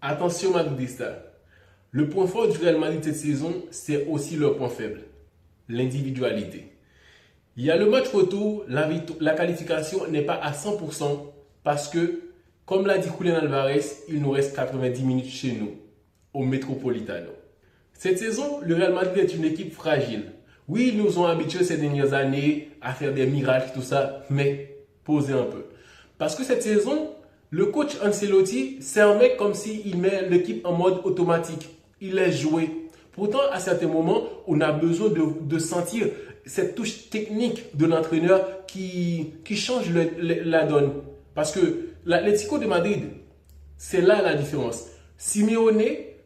Attention Madridista, le point fort du Real Madrid cette saison, c'est aussi leur point faible, l'individualité. Il y a le match retour, la qualification n'est pas à 100% parce que, comme l'a dit Julián Alvarez, il nous reste 90 minutes chez nous, au Metropolitano. Cette saison, le Real Madrid est une équipe fragile. Oui, ils nous ont habitués ces dernières années à faire des miracles, tout ça, mais posez un peu. Parce que cette saison, le coach Ancelotti, c'est un mec comme s'il met l'équipe en mode automatique. Il laisse jouer. Pourtant, à certains moments, on a besoin de sentir cette touche technique de l'entraîneur qui change la donne. Parce que l'Atlético de Madrid, c'est là la différence. Simeone,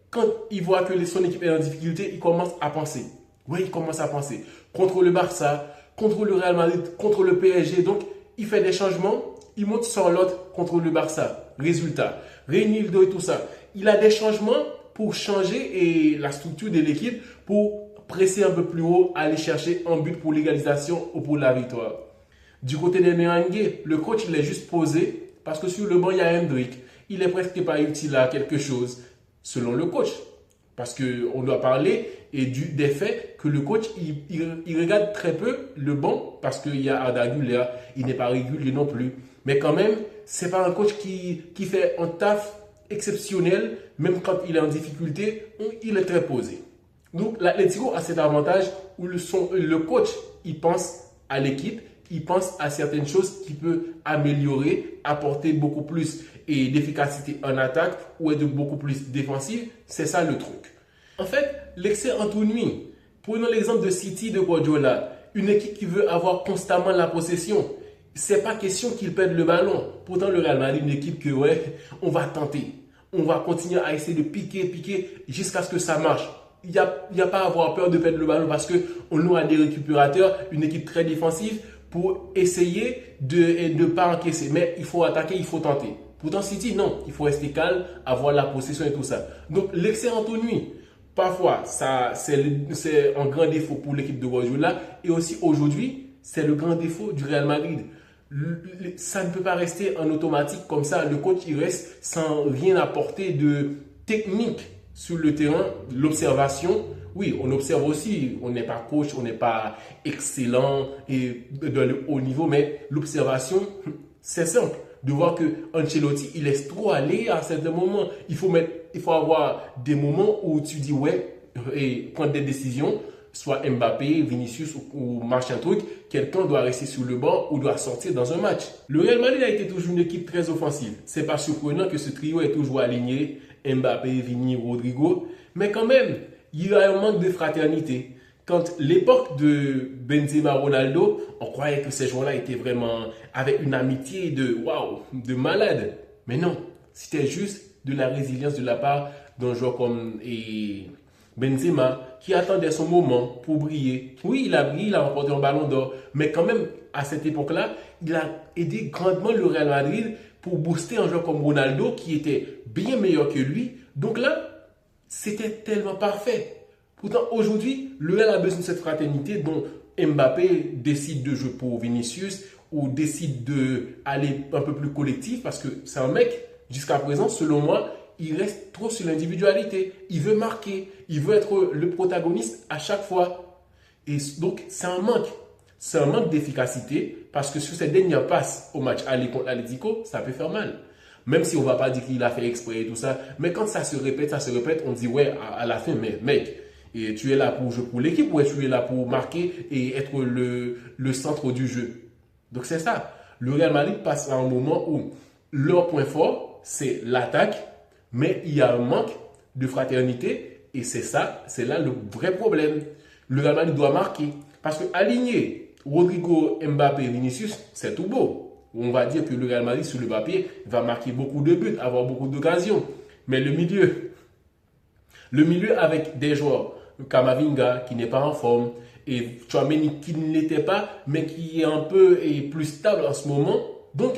quand il voit que son équipe est en difficulté, il commence à penser. Oui, il commence à penser. Contre le Barça, contre le Real Madrid, contre le PSG. Donc, il fait des changements. Il monte sur l'autre contre le Barça. Résultat, Reinildo et tout ça. Il a des changements pour changer la structure de l'équipe, pour presser un peu plus haut, aller chercher un but pour l'égalisation ou pour la victoire. Du côté des Merengues, le coach il est juste posé parce que sur le banc il y a Hendrick. Il est presque pas utile à quelque chose selon le coach. Parce qu'on doit parler des faits que le coach il regarde très peu le banc parce qu'il y a Arda Güler, il n'est pas régulier non plus. Mais quand même, ce n'est pas un coach qui fait un taf exceptionnel, même quand il est en difficulté, il est très posé. Donc l'Atlético a cet avantage où le coach, il pense à l'équipe, il pense à certaines choses qu'il peut améliorer, apporter beaucoup plus d'efficacité en attaque ou être beaucoup plus défensif. C'est ça le truc. En fait, l'excès ennuie. Prenons l'exemple de City de Guardiola, une équipe qui veut avoir constamment la possession. C'est pas question qu'il perde le ballon. Pourtant, le Real Madrid, une équipe que, ouais, on va tenter. On va continuer à essayer de piquer jusqu'à ce que ça marche. Il n'y a pas à avoir peur de perdre le ballon parce qu'on aura des récupérateurs, une équipe très défensive pour essayer de ne pas encaisser. Mais il faut attaquer, il faut tenter. Pourtant, City, non. Il faut rester calme, avoir la possession et tout ça. Donc, l'excès ennuie. Parfois, c'est un grand défaut pour l'équipe de Guardiola. Et aussi, aujourd'hui, c'est le grand défaut du Real Madrid. Ça ne peut pas rester en automatique comme ça. Le coach, il reste sans rien apporter de technique sur le terrain. L'observation, oui, on observe aussi. On n'est pas coach, on n'est pas excellent et dans le haut niveau. Mais l'observation, c'est simple. De voir que Ancelotti, il laisse trop aller à certains moments. Il faut avoir des moments où tu dis ouais et prendre des décisions. Soit Mbappé, Vinicius ou machin truc, quelqu'un doit rester sur le banc ou doit sortir dans un match. Le Real Madrid a été toujours une équipe très offensive. C'est pas surprenant que ce trio est toujours aligné, Mbappé, Vini, Rodrigo. Mais quand même, il y a un manque de fraternité. Quand l'époque de Benzema, Ronaldo, on croyait que ces joueurs-là étaient vraiment avec une amitié de waouh, de malade. Mais non, c'était juste de la résilience de la part d'un joueur comme Benzema, qui attendait son moment pour briller. Oui, il a brillé, il a remporté un ballon d'or. Mais quand même, à cette époque-là, il a aidé grandement le Real Madrid pour booster un joueur comme Ronaldo, qui était bien meilleur que lui. Donc là, c'était tellement parfait. Pourtant, aujourd'hui, le Real a besoin de cette fraternité dont Mbappé décide de jouer pour Vinicius ou décide d'aller un peu plus collectif parce que c'est un mec, jusqu'à présent, selon moi, il reste trop sur l'individualité. Il veut marquer, il veut être le protagoniste à chaque fois. Et donc, c'est un manque. C'est un manque d'efficacité parce que sur ces dernières passes au match aller contre l'Atlético, ça peut faire mal. Même si on ne va pas dire qu'il a fait exprès et tout ça. Mais quand ça se répète, on dit ouais, à la fin, mais mec, et tu es là pour jouer pour l'équipe ou tu es là pour marquer et être le centre du jeu. Donc, c'est ça. Le Real Madrid passe à un moment où leur point fort, c'est l'attaque. Mais il y a un manque de fraternité et c'est là le vrai problème. Le Real Madrid doit marquer. Parce que aligner Rodrigo, Mbappé, Vinicius, c'est tout beau. On va dire que le Real Madrid, sur le papier, va marquer beaucoup de buts, avoir beaucoup d'occasions. Mais le milieu avec des joueurs, Camavinga qui n'est pas en forme, et Tchouaméni qui ne l'était pas, mais qui est un peu plus stable en ce moment. Donc,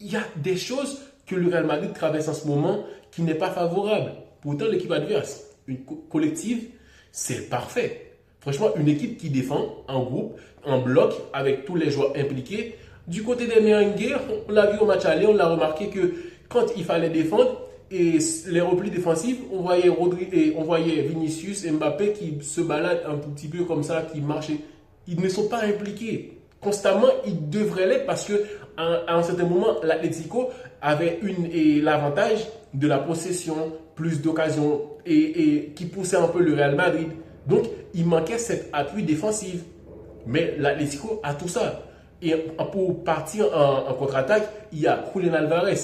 il y a des choses que le Real Madrid traverse en ce moment qui n'est pas favorable. Pourtant, l'équipe adverse, une collective, c'est parfait. Franchement, une équipe qui défend en groupe, en bloc, avec tous les joueurs impliqués. Du côté des Merengues, on l'a vu au match aller, on l'a remarqué que quand il fallait défendre, et les replis défensifs, on voyait on voyait Vinicius et Mbappé qui se baladent un tout petit peu comme ça, qui marchent. Ils ne sont pas impliqués. Constamment, ils devraient l'être parce que à un certain moment, l'Atlético avait l'avantage de la possession, plus d'occasions et qui poussait un peu le Real Madrid. Donc, il manquait cet appui défensif. Mais l'Atlético a tout ça. Et pour partir en contre-attaque, il y a Julián Alvarez.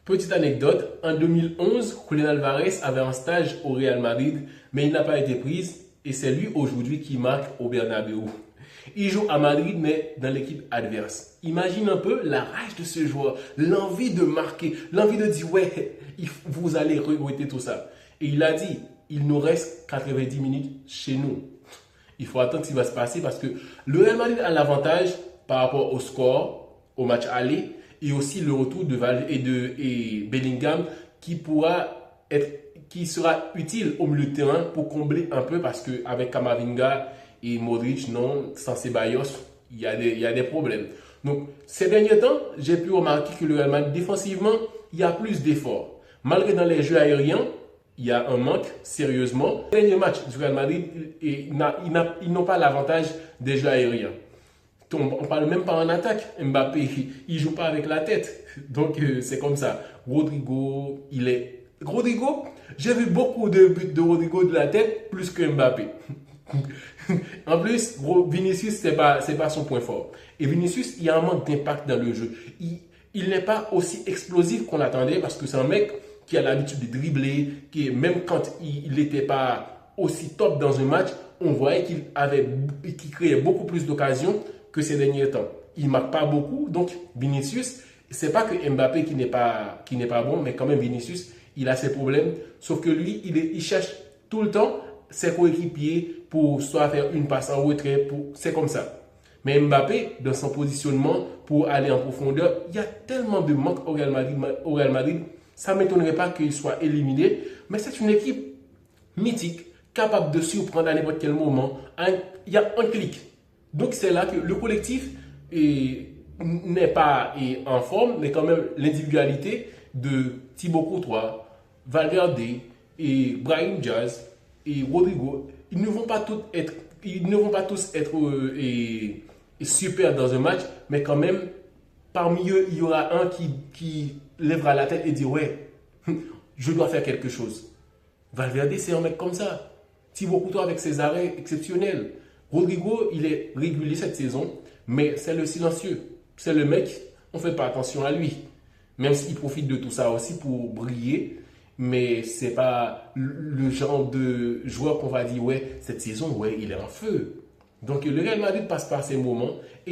Petite anecdote, en 2011, Julián Alvarez avait un stage au Real Madrid, mais il n'a pas été pris et c'est lui aujourd'hui qui marque au Bernabéu. Il joue à Madrid, mais dans l'équipe adverse. Imagine un peu la rage de ce joueur, l'envie de marquer, l'envie de dire, ouais, vous allez regretter tout ça. Et il a dit, il nous reste 90 minutes chez nous. Il faut attendre ce qui va se passer parce que le Real Madrid a l'avantage par rapport au score, au match aller, et aussi le retour de Bellingham qui sera utile au milieu de terrain pour combler un peu parce qu'avec Camavinga et Modric, non, sans Ceballos, il y a des problèmes. Donc, ces derniers temps, j'ai pu remarquer que le Real Madrid, défensivement, il y a plus d'efforts. Malgré dans les jeux aériens, il y a un manque, sérieusement. Les derniers matchs du Real Madrid, ils n'ont pas l'avantage des jeux aériens. On ne parle même pas en attaque. Mbappé, il ne joue pas avec la tête. Donc, c'est comme ça. Rodrigo, j'ai vu beaucoup de buts de Rodrigo de la tête, plus que Mbappé. En plus, Vinicius, ce n'est pas son point fort. Et Vinicius, il y a un manque d'impact dans le jeu. Il n'est pas aussi explosif qu'on l'attendait parce que c'est un mec qui a l'habitude de dribbler, qui même quand il n'était pas aussi top dans un match, on voyait qu'il créait beaucoup plus d'occasions que ces derniers temps. Il ne marque pas beaucoup, donc Vinicius, c'est pas que Mbappé qui n'est pas bon, mais quand même Vinicius, il a ses problèmes. Sauf que lui, il cherche tout le temps ses coéquipiers pour soit faire une passe en retrait, c'est comme ça. Mais Mbappé, dans son positionnement pour aller en profondeur, il y a tellement de manque au Real Madrid, ça ne m'étonnerait pas qu'il soit éliminé. Mais c'est une équipe mythique, capable de surprendre à n'importe quel moment. Il y a un clic. Donc c'est là que le collectif n'est pas en forme, mais quand même l'individualité de Thibaut Courtois, Valverde et Brahim Diaz et Rodrigo, ils ne vont pas tous être super dans un match, mais quand même, parmi eux, il y aura un qui lèvera la tête et dit ouais, je dois faire quelque chose. Valverde, c'est un mec comme ça. Thibaut Courtois avec ses arrêts exceptionnels. Rodrigo, il est régulier cette saison, mais c'est le silencieux. C'est le mec, on ne fait pas attention à lui. Même s'il profite de tout ça aussi pour briller, mais ce n'est pas le genre de joueur qu'on va dire, ouais, cette saison, ouais, il est en feu. Donc le Real Madrid passe par ces moments. Et